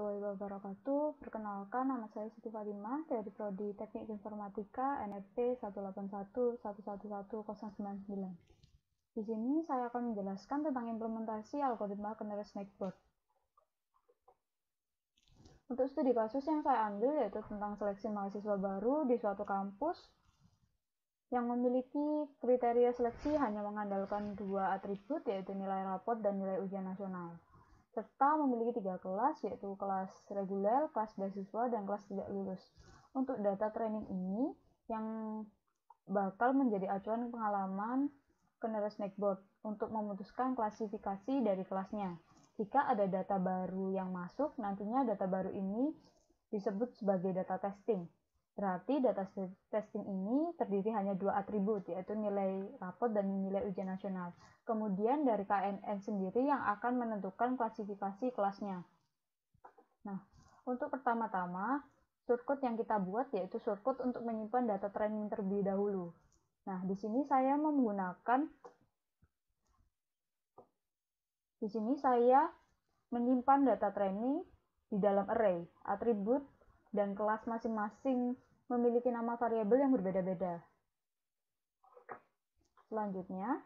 warahmatullahi wabarakatuh. Perkenalkan, nama saya Siti Fatimah dari Prodi Teknik Informatika NFP 181111099. Di sini saya akan menjelaskan tentang implementasi algoritma Canary Snackboard. Untuk studi kasus yang saya ambil yaitu tentang seleksi mahasiswa baru di suatu kampus yang memiliki kriteria seleksi hanya mengandalkan dua atribut, yaitu nilai rapot dan nilai ujian nasional, serta memiliki 3 kelas, yaitu kelas reguler, kelas beasiswa, dan kelas tidak lulus. Untuk data training ini yang bakal menjadi acuan pengalaman Canary Snackboard untuk memutuskan klasifikasi dari kelasnya. Jika ada data baru yang masuk, nantinya data baru ini disebut sebagai data testing. Berarti data testing ini terdiri hanya dua atribut, yaitu nilai rapot dan nilai ujian nasional. Kemudian dari KNN sendiri yang akan menentukan klasifikasi kelasnya. Nah, untuk pertama-tama, shortcut yang kita buat yaitu shortcut untuk menyimpan data training terlebih dahulu. Nah, di sini saya menyimpan data training di dalam array, atribut, dan kelas masing-masing memiliki nama variabel yang berbeda-beda. Selanjutnya,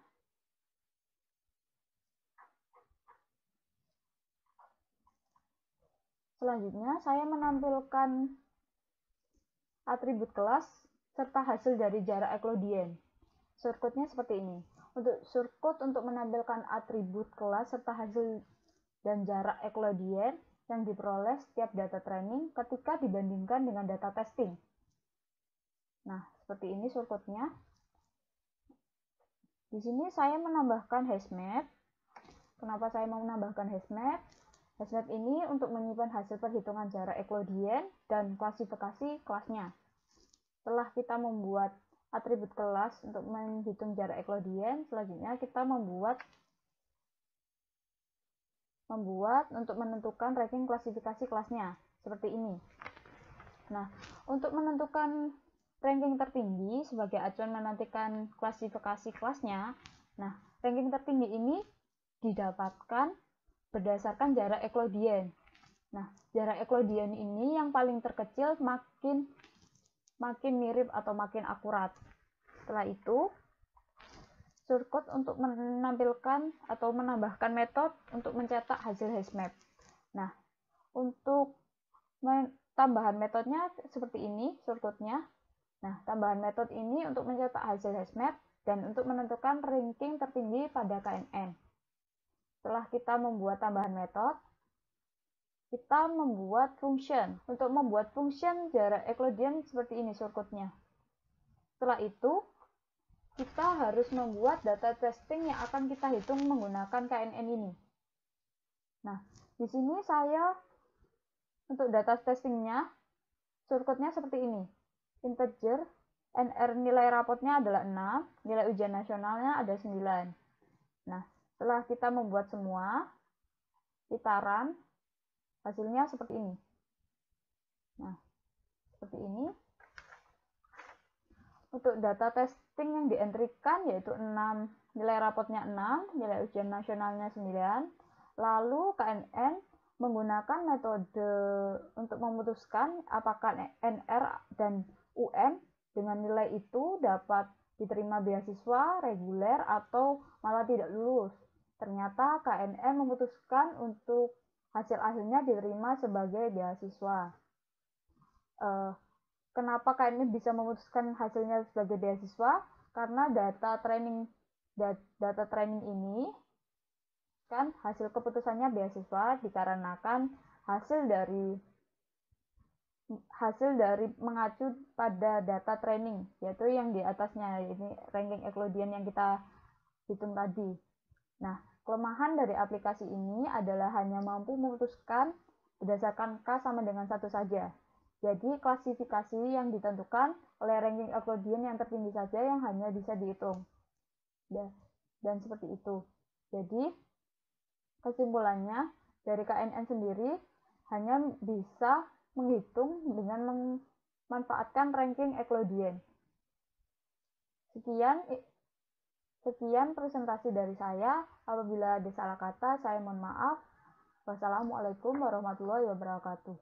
saya menampilkan atribut kelas serta hasil dari jarak Euclidean. Shortcutnya seperti ini. Untuk shortcut untuk menampilkan atribut kelas serta hasil dan jarak Euclidean yang diperoleh setiap data training ketika dibandingkan dengan data testing. Nah, seperti ini shortcutnya. Di sini saya menambahkan hashmap. Kenapa saya mau menambahkan hashmap? Hashmap ini untuk menyimpan hasil perhitungan jarak Euclidean dan klasifikasi kelasnya. Setelah kita membuat atribut kelas untuk menghitung jarak Euclidean, selanjutnya kita membuat untuk menentukan ranking klasifikasi kelasnya, seperti ini. Nah, untuk menentukan ranking tertinggi sebagai acuan menentukan klasifikasi kelasnya, nah, ranking tertinggi ini didapatkan berdasarkan jarak Euclidean. Nah, jarak Euclidean ini yang paling terkecil makin mirip atau makin akurat. Setelah itu, shortcut untuk menampilkan atau menambahkan metode untuk mencetak hasil hashmap. Nah, untuk tambahan metodenya seperti ini shortcutnya. Nah, tambahan metode ini untuk mencetak hasil hashmap dan untuk menentukan ranking tertinggi pada KNN. Setelah kita membuat tambahan metode, kita membuat function. Untuk membuat function jarak Euclidean seperti ini shortcutnya. Setelah itu, kita harus membuat data testing yang akan kita hitung menggunakan KNN ini. Nah, di sini saya untuk data testingnya, shortcutnya seperti ini. Integer, NR nilai rapotnya adalah 6, nilai ujian nasionalnya ada 9. Nah, setelah kita membuat semua, kita run, hasilnya seperti ini. Nah, seperti ini. Untuk data testing yang dientrikan yaitu 6, nilai rapotnya 6, nilai ujian nasionalnya 9. Lalu KNN menggunakan metode untuk memutuskan apakah NR dan UN dengan nilai itu dapat diterima beasiswa reguler atau malah tidak lulus. Ternyata KNN memutuskan untuk hasil-hasilnya diterima sebagai beasiswa. Kenapa KNN bisa memutuskan hasilnya sebagai beasiswa? Karena data training ini kan hasil keputusannya beasiswa dikarenakan hasil dari mengacu pada data training, yaitu yang di atasnya ini ranking Euclidean yang kita hitung tadi. Nah, kelemahan dari aplikasi ini adalah hanya mampu memutuskan berdasarkan K sama dengan 1 saja. Jadi, klasifikasi yang ditentukan oleh ranking Euclidean yang tertinggi saja yang hanya bisa dihitung. Dan seperti itu. Jadi, kesimpulannya, dari KNN sendiri hanya bisa menghitung dengan memanfaatkan ranking Euclidean. Sekian presentasi dari saya. Apabila ada salah kata, saya mohon maaf. Wassalamualaikum warahmatullahi wabarakatuh.